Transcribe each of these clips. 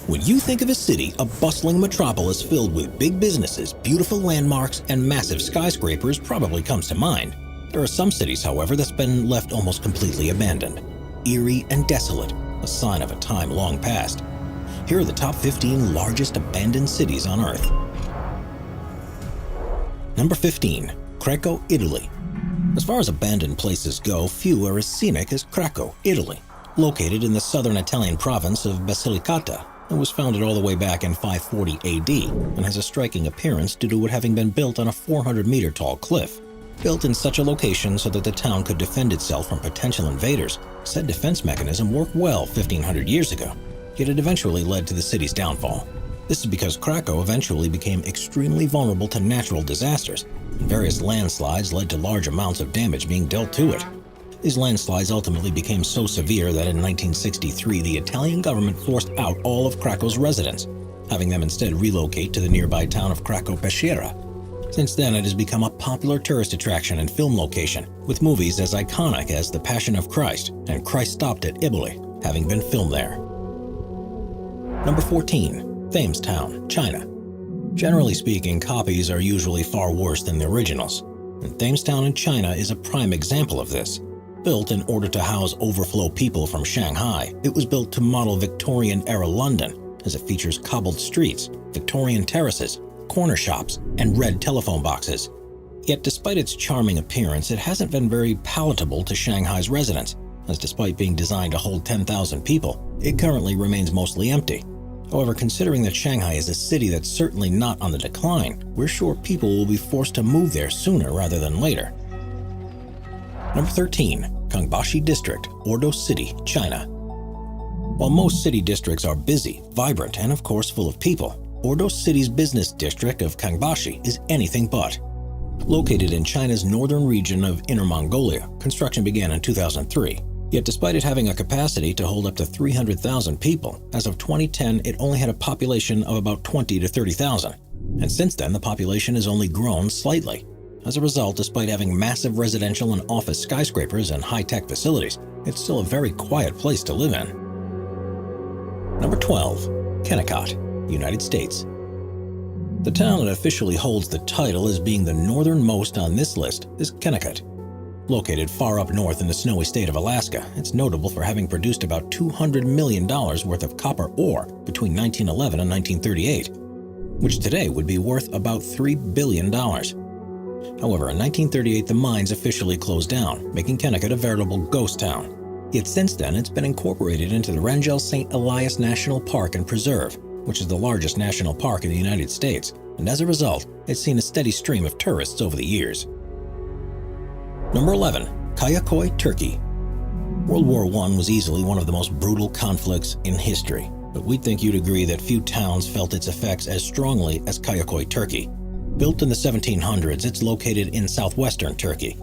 When you think of a city, a bustling metropolis filled with big businesses, beautiful landmarks, and massive skyscrapers probably comes to mind. There are some cities, however, that's been left almost completely abandoned. Eerie and desolate, a sign of a time long past. Here are the top 15 largest abandoned cities on Earth. Number 15. Krakow, Italy. As far as abandoned places go, few are as scenic as Krakow, Italy. Located in the southern Italian province of Basilicata, it was founded all the way back in 540 AD and has a striking appearance due to it having been built on a 400-meter tall cliff. Built in such a location so that the town could defend itself from potential invaders, said defense mechanism worked well 1,500 years ago, yet it eventually led to the city's downfall. This is because Krakow eventually became extremely vulnerable to natural disasters, and various landslides led to large amounts of damage being dealt to it. These landslides ultimately became so severe that in 1963 the Italian government forced out all of Krakow's residents, having them instead relocate to the nearby town of Krakow-Peschiera. Since then, it has become a popular tourist attraction and film location, with movies as iconic as The Passion of Christ and Christ Stopped at Eboli having been filmed there. Number 14. Thamestown, China. Generally speaking, copies are usually far worse than the originals, and Thamestown in China is a prime example of this. Built in order to house overflow people from Shanghai, it was built to model Victorian-era London, as it features cobbled streets, Victorian terraces, corner shops, and red telephone boxes. Yet despite its charming appearance, it hasn't been very palatable to Shanghai's residents, as despite being designed to hold 10,000 people, it currently remains mostly empty. However, considering that Shanghai is a city that's certainly not on the decline, we're sure people will be forced to move there sooner rather than later. Number 13. Kangbashi District, Ordo City, China. While most city districts are busy, vibrant, and of course full of people, Ordo City's business district of Kangbashi is anything but. Located in China's northern region of Inner Mongolia, construction began in 2003. Yet despite it having a capacity to hold up to 300,000 people, as of 2010 it only had a population of about 20 to 30,000. And since then the population has only grown slightly. As a result, despite having massive residential and office skyscrapers and high-tech facilities, it's still a very quiet place to live in. Number 12. Kennecott, United States. The town that officially holds the title as being the northernmost on this list is Kennecott. Located far up north in the snowy state of Alaska, it's notable for having produced about $200 million worth of copper ore between 1911 and 1938, which today would be worth about $3 billion. However, in 1938 the mines officially closed down, making Kennecott a veritable ghost town. Yet since then it's been incorporated into the Wrangell St. Elias National Park and Preserve, which is the largest national park in the United States, and as a result, it's seen a steady stream of tourists over the years. Number 11. Kayaköy, Turkey. World War I was easily one of the most brutal conflicts in history, but we'd think you'd agree that few towns felt its effects as strongly as Kayaköy, Turkey. Built in the 1700s, it's located in southwestern Turkey,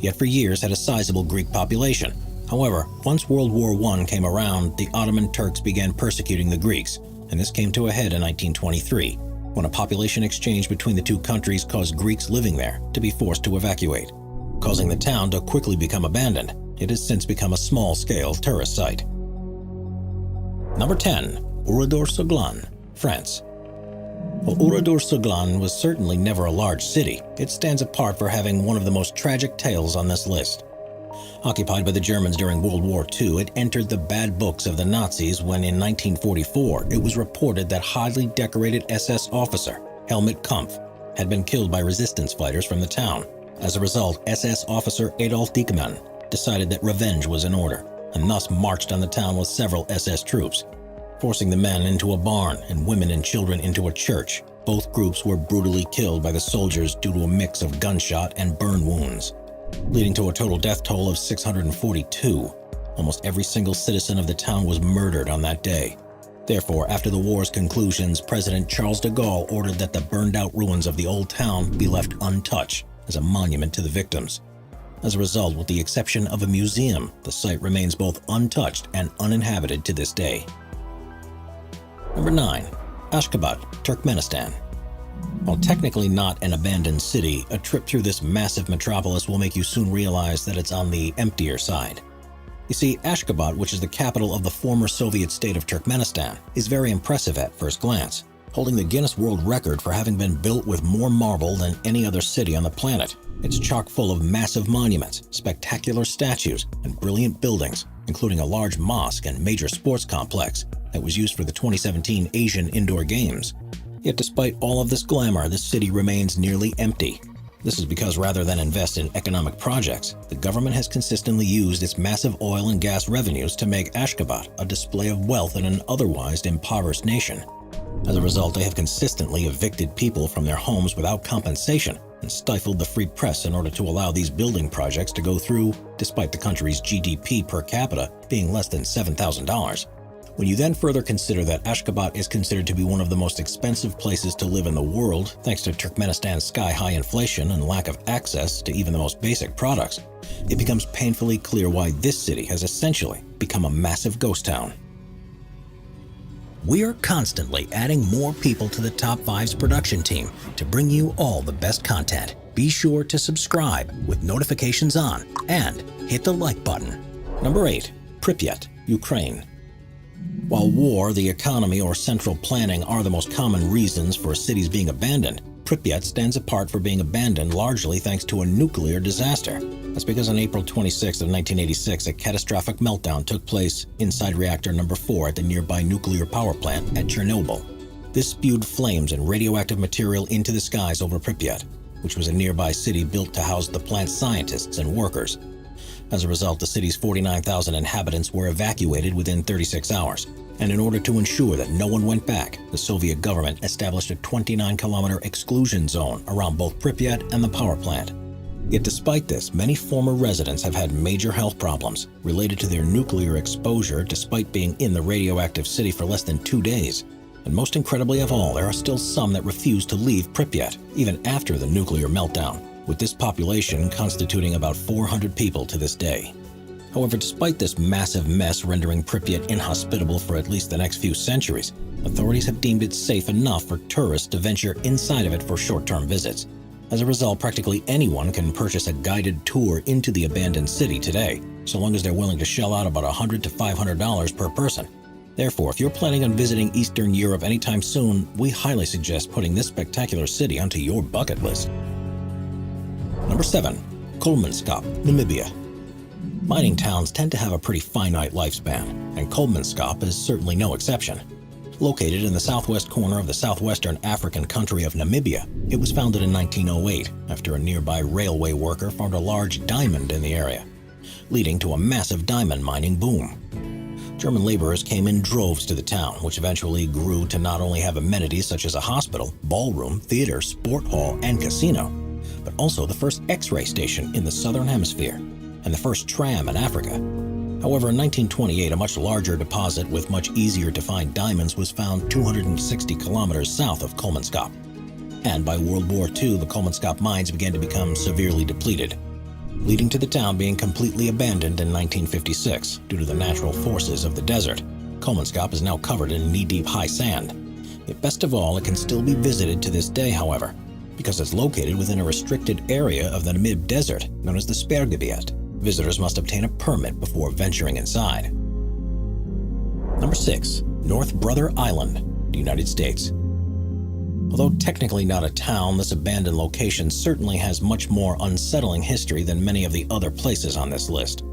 yet for years had a sizable Greek population. However, once World War I came around, the Ottoman Turks began persecuting the Greeks, and this came to a head in 1923, when a population exchange between the two countries caused Greeks living there to be forced to evacuate, causing the town to quickly become abandoned. It has since become a small-scale tourist site. Number 10. Oradour-sur-Glane, France. While Oradour-sur-Glane was certainly never a large city, it stands apart for having one of the most tragic tales on this list. Occupied by the Germans during World War II, it entered the bad books of the Nazis when in 1944 it was reported that highly decorated SS officer Helmut Kampf had been killed by resistance fighters from the town. As a result, SS officer Adolf Dieckmann decided that revenge was in order, and thus marched on the town with several SS troops, forcing the men into a barn and women and children into a church. Both groups were brutally killed by the soldiers due to a mix of gunshot and burn wounds, leading to a total death toll of 642. Almost every single citizen of the town was murdered on that day. Therefore, after the war's conclusions, President Charles de Gaulle ordered that the burned-out ruins of the old town be left untouched as a monument to the victims. As a result, with the exception of a museum, the site remains both untouched and uninhabited to this day. Number 9. Ashgabat, Turkmenistan. While technically not an abandoned city, a trip through this massive metropolis will make you soon realize that it's on the emptier side. You see, Ashgabat, which is the capital of the former Soviet state of Turkmenistan, is very impressive at first glance, holding the Guinness World Record for having been built with more marble than any other city on the planet. It's chock full of massive monuments, spectacular statues, and brilliant buildings, including a large mosque and major sports complex that was used for the 2017 Asian Indoor Games. Yet despite all of this glamour, the city remains nearly empty. This is because rather than invest in economic projects, the government has consistently used its massive oil and gas revenues to make Ashgabat a display of wealth in an otherwise impoverished nation. As a result, they have consistently evicted people from their homes without compensation and stifled the free press in order to allow these building projects to go through, despite the country's GDP per capita being less than $7,000. When you then further consider that Ashgabat is considered to be one of the most expensive places to live in the world, thanks to Turkmenistan's sky-high inflation and lack of access to even the most basic products, it becomes painfully clear why this city has essentially become a massive ghost town. We are constantly adding more people to the Top 5's production team to bring you all the best content. Be sure to subscribe with notifications on and hit the like button. Number 8. Pripyat, Ukraine. While war, the economy, or central planning are the most common reasons for cities being abandoned, Pripyat stands apart for being abandoned largely thanks to a nuclear disaster. That's because on April 26 of 1986, a catastrophic meltdown took place inside reactor number 4 at the nearby nuclear power plant at Chernobyl. This spewed flames and radioactive material into the skies over Pripyat, which was a nearby city built to house the plant's scientists and workers. As a result, the city's 49,000 inhabitants were evacuated within 36 hours. And in order to ensure that no one went back, the Soviet government established a 29-kilometer exclusion zone around both Pripyat and the power plant. Yet despite this, many former residents have had major health problems related to their nuclear exposure despite being in the radioactive city for less than 2 days. And most incredibly of all, there are still some that refuse to leave Pripyat, even after the nuclear meltdown, with this population constituting about 400 people to this day. However, despite this massive mess rendering Pripyat inhospitable for at least the next few centuries, authorities have deemed it safe enough for tourists to venture inside of it for short-term visits. As a result, practically anyone can purchase a guided tour into the abandoned city today, so long as they're willing to shell out about $100 to $500 per person. Therefore, if you're planning on visiting Eastern Europe anytime soon, we highly suggest putting this spectacular city onto your bucket list. Number 7. Kolmanskap, Namibia. Mining towns tend to have a pretty finite lifespan, and Kolmanskap is certainly no exception. Located in the southwest corner of the southwestern African country of Namibia, it was founded in 1908 after a nearby railway worker found a large diamond in the area, leading to a massive diamond mining boom. German laborers came in droves to the town, which eventually grew to not only have amenities such as a hospital, ballroom, theater, sport hall, and casino, but also the first X-ray station in the southern hemisphere and the first tram in Africa. However, in 1928, a much larger deposit with much easier to find diamonds was found 260 kilometers south of Kolmanskap. And by World War II, the Kolmanskap mines began to become severely depleted, leading to the town being completely abandoned in 1956 due to the natural forces of the desert. Kolmanskap is now covered in knee-deep high sand. Yet best of all, it can still be visited to this day, however, because it's located within a restricted area of the Namib Desert known as the Sperrgebiet. Visitors must obtain a permit before venturing inside. Number 6. North Brother Island, United States. Although technically not a town, this abandoned location certainly has much more unsettling history than many of the other places on this list.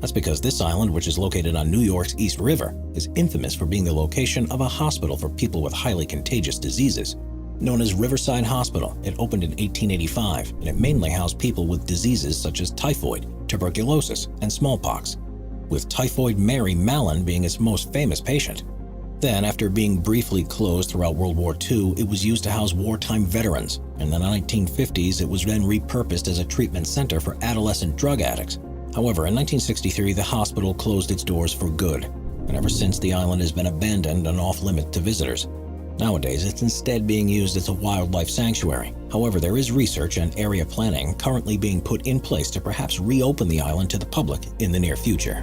That's because this island, which is located on New York's East River, is infamous for being the location of a hospital for people with highly contagious diseases. Known as Riverside Hospital, it opened in 1885, and it mainly housed people with diseases such as typhoid, tuberculosis, and smallpox, with Typhoid Mary Mallon being its most famous patient. Then, after being briefly closed throughout World War II, it was used to house wartime veterans, and in the 1950s it was then repurposed as a treatment center for adolescent drug addicts. However, in 1963 the hospital closed its doors for good, and ever since the island has been abandoned and off-limits to visitors. Nowadays, it's instead being used as a wildlife sanctuary. However, there is research and area planning currently being put in place to perhaps reopen the island to the public in the near future.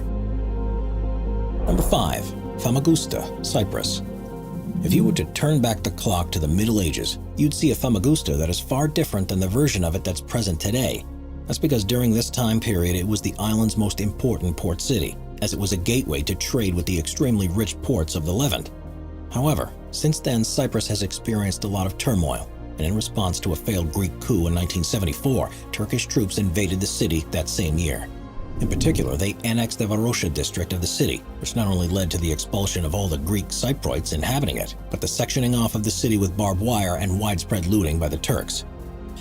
Number 5. Famagusta, Cyprus. If you were to turn back the clock to the Middle Ages, you'd see a Famagusta that is far different than the version of it that's present today. That's because during this time period, it was the island's most important port city, as it was a gateway to trade with the extremely rich ports of the Levant. However, since then Cyprus has experienced a lot of turmoil, and in response to a failed Greek coup in 1974, Turkish troops invaded the city that same year. In particular, they annexed the Varosha district of the city, which not only led to the expulsion of all the Greek Cypriots inhabiting it, but the sectioning off of the city with barbed wire and widespread looting by the Turks.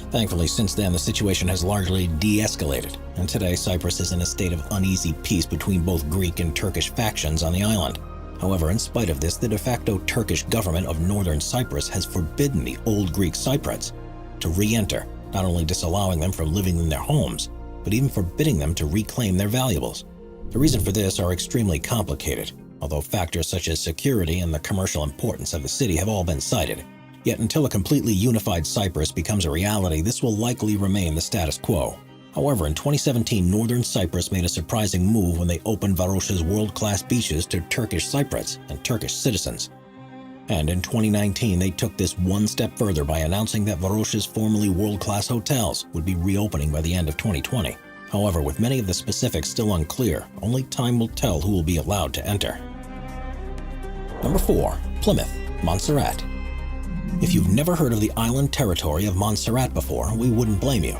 Thankfully, since then, the situation has largely de-escalated, and today Cyprus is in a state of uneasy peace between both Greek and Turkish factions on the island. However, in spite of this, the de facto Turkish government of northern Cyprus has forbidden the old Greek Cypriots to re-enter, not only disallowing them from living in their homes, but even forbidding them to reclaim their valuables. The reason for this are extremely complicated, although factors such as security and the commercial importance of the city have all been cited. Yet until a completely unified Cyprus becomes a reality, this will likely remain the status quo. However, in 2017, northern Cyprus made a surprising move when they opened Varosha's world-class beaches to Turkish Cypriots and Turkish citizens. And in 2019, they took this one step further by announcing that Varosha's formerly world-class hotels would be reopening by the end of 2020. However, with many of the specifics still unclear, only time will tell who will be allowed to enter. Number 4. Plymouth, Montserrat. If you've never heard of the island territory of Montserrat before, we wouldn't blame you.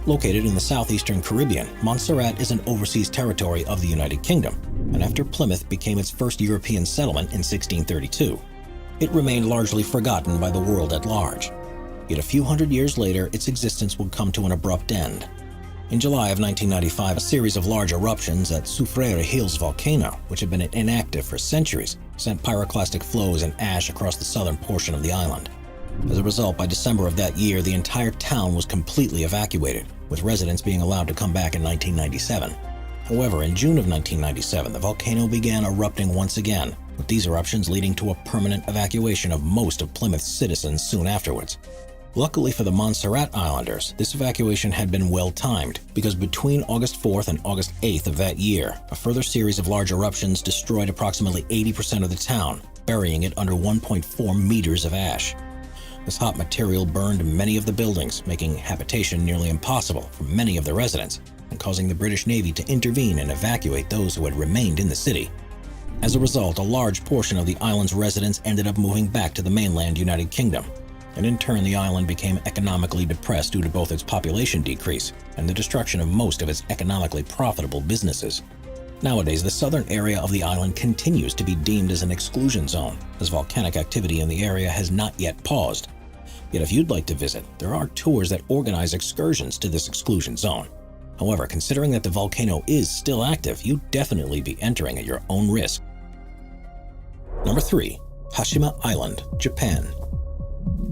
Located in the southeastern Caribbean, Montserrat is an overseas territory of the United Kingdom, and after Plymouth became its first European settlement in 1632, it remained largely forgotten by the world at large. Yet a few hundred years later, its existence would come to an abrupt end. In July of 1995, a series of large eruptions at Soufriere Hills volcano, which had been inactive for centuries, sent pyroclastic flows and ash across the southern portion of the island. As a result, by December of that year, the entire town was completely evacuated, with residents being allowed to come back in 1997. However, in June of 1997, the volcano began erupting once again, with these eruptions leading to a permanent evacuation of most of Plymouth's citizens soon afterwards. Luckily for the Montserrat Islanders, this evacuation had been well-timed, because between August 4th and August 8th of that year, a further series of large eruptions destroyed approximately 80% of the town, burying it under 1.4 meters of ash. This hot material burned many of the buildings, making habitation nearly impossible for many of the residents, and causing the British Navy to intervene and evacuate those who had remained in the city. As a result, a large portion of the island's residents ended up moving back to the mainland United Kingdom, and in turn the island became economically depressed due to both its population decrease and the destruction of most of its economically profitable businesses. Nowadays, the southern area of the island continues to be deemed as an exclusion zone, as volcanic activity in the area has not yet paused. Yet if you'd like to visit, there are tours that organize excursions to this exclusion zone. However, considering that the volcano is still active, you'd definitely be entering at your own risk. Number 3. Hashima Island, Japan.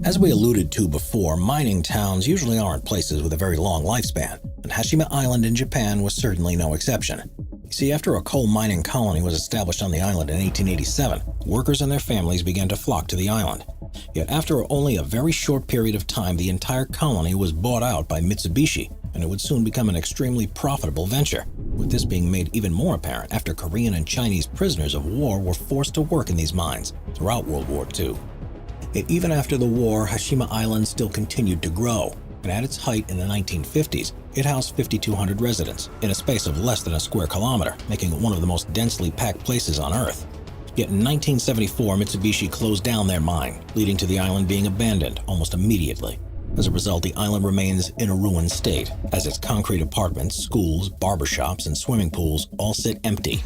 As we alluded to before, mining towns usually aren't places with a very long lifespan, and Hashima Island in Japan was certainly no exception. You see, after a coal mining colony was established on the island in 1887, workers and their families began to flock to the island. Yet after only a very short period of time, the entire colony was bought out by Mitsubishi, and it would soon become an extremely profitable venture, with this being made even more apparent after Korean and Chinese prisoners of war were forced to work in these mines throughout World War II. Yet even after the war, Hashima Island still continued to grow, and at its height in the 1950s, it housed 5,200 residents in a space of less than a square kilometer, making it one of the most densely packed places on Earth. Yet in 1974, Mitsubishi closed down their mine, leading to the island being abandoned almost immediately. As a result, the island remains in a ruined state, as its concrete apartments, schools, barbershops, and swimming pools all sit empty.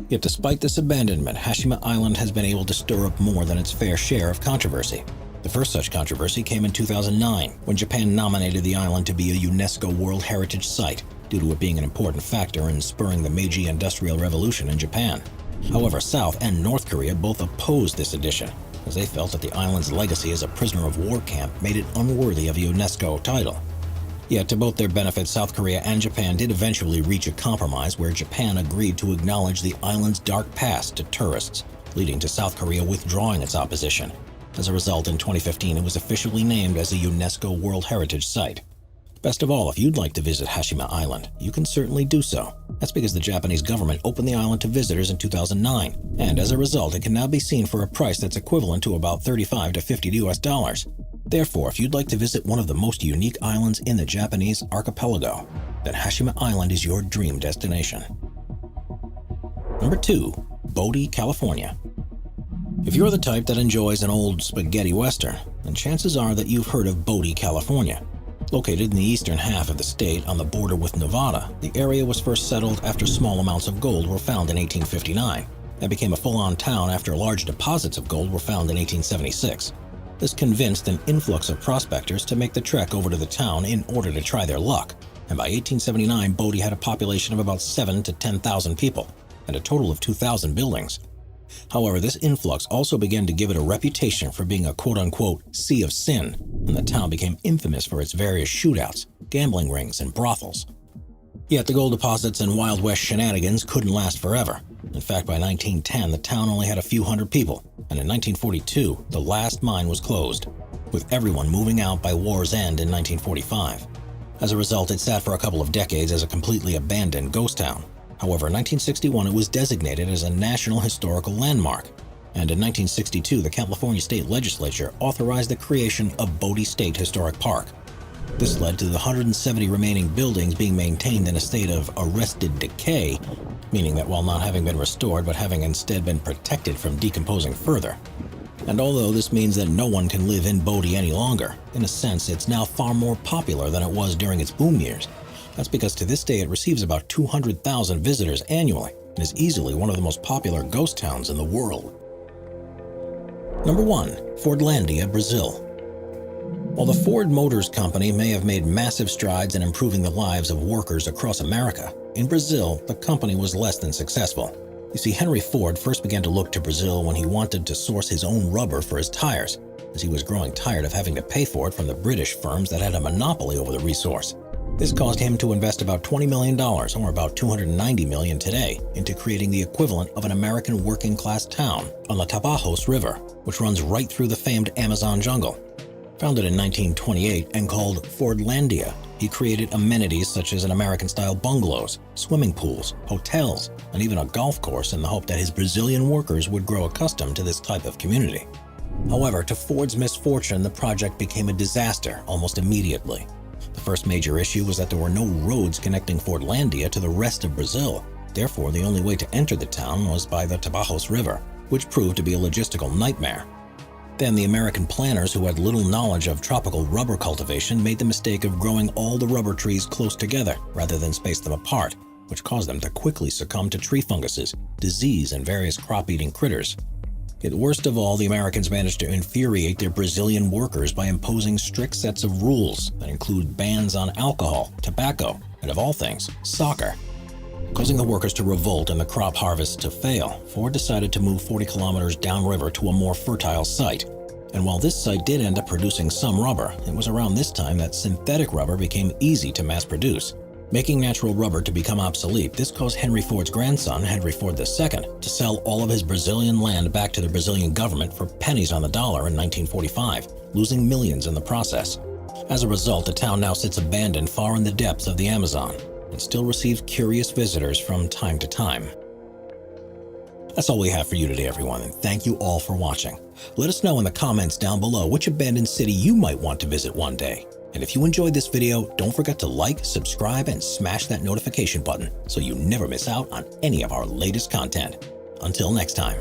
Yet despite this abandonment, Hashima Island has been able to stir up more than its fair share of controversy. The first such controversy came in 2009, when Japan nominated the island to be a UNESCO World Heritage Site, due to it being an important factor in spurring the Meiji Industrial Revolution in Japan. However, South and North Korea both opposed this addition, as they felt that the island's legacy as a prisoner of war camp made it unworthy of a UNESCO title. Yet, to both their benefit, South Korea and Japan did eventually reach a compromise where Japan agreed to acknowledge the island's dark past to tourists, leading to South Korea withdrawing its opposition. As a result, in 2015, it was officially named as a UNESCO World Heritage Site. Best of all, if you'd like to visit Hashima Island, you can certainly do so. That's because the Japanese government opened the island to visitors in 2009, and as a result, it can now be seen for a price that's equivalent to about $35 to $50 US. Therefore, if you'd like to visit one of the most unique islands in the Japanese archipelago, then Hashima Island is your dream destination. Number 2. Bodie, California. If you're the type that enjoys an old spaghetti western, then chances are that you've heard of Bodie, California. Located in the eastern half of the state on the border with Nevada, the area was first settled after small amounts of gold were found in 1859 and became a full-on town after large deposits of gold were found in 1876. This convinced an influx of prospectors to make the trek over to the town in order to try their luck, and by 1879 Bodie had a population of about 7,000 to 10,000 people and a total of 2,000 buildings. However, this influx also began to give it a reputation for being a quote-unquote sea of sin, and the town became infamous for its various shootouts, gambling rings, and brothels. Yet the gold deposits and Wild West shenanigans couldn't last forever. In fact, by 1910, the town only had a few hundred people, and in 1942, the last mine was closed, with everyone moving out by war's end in 1945. As a result, it sat for a couple of decades as a completely abandoned ghost town. However, in 1961, it was designated as a National Historical Landmark, and in 1962, the California State Legislature authorized the creation of Bodie State Historic Park. This led to the 170 remaining buildings being maintained in a state of arrested decay, meaning that while not having been restored but having instead been protected from decomposing further. And although this means that no one can live in Bodie any longer, in a sense it's now far more popular than it was during its boom years. That's because to this day it receives about 200,000 visitors annually and is easily one of the most popular ghost towns in the world. Number 1. Fordlandia, Brazil. While the Ford Motors Company may have made massive strides in improving the lives of workers across America, in Brazil the company was less than successful. You see, Henry Ford first began to look to Brazil when he wanted to source his own rubber for his tires, as he was growing tired of having to pay for it from the British firms that had a monopoly over the resource. This caused him to invest about $20 million, or about $290 million today, into creating the equivalent of an American working-class town on the Tapajos River, which runs right through the famed Amazon jungle. Founded in 1928 and called Fordlandia, he created amenities such as an American-style bungalows, swimming pools, hotels, and even a golf course in the hope that his Brazilian workers would grow accustomed to this type of community. However, to Ford's misfortune, the project became a disaster almost immediately. The first major issue was that there were no roads connecting Fordlandia to the rest of Brazil. Therefore, the only way to enter the town was by the Tapajos River, which proved to be a logistical nightmare. Then the American planters, who had little knowledge of tropical rubber cultivation, made the mistake of growing all the rubber trees close together rather than space them apart, which caused them to quickly succumb to tree funguses, disease, and various crop-eating critters. Yet worst of all, the Americans managed to infuriate their Brazilian workers by imposing strict sets of rules that include bans on alcohol, tobacco, and of all things, soccer. Causing the workers to revolt and the crop harvest to fail, Ford decided to move 40 kilometers downriver to a more fertile site. And while this site did end up producing some rubber, it was around this time that synthetic rubber became easy to mass produce. Making natural rubber to become obsolete, this caused Henry Ford's grandson, Henry Ford II, to sell all of his Brazilian land back to the Brazilian government for pennies on the dollar in 1945, losing millions in the process. As a result, the town now sits abandoned far in the depths of the Amazon and still receives curious visitors from time to time. That's all we have for you today, everyone, and thank you all for watching. Let us know in the comments down below which abandoned city you might want to visit one day. And if you enjoyed this video, don't forget to like, subscribe, and smash that notification button so you never miss out on any of our latest content. Until next time.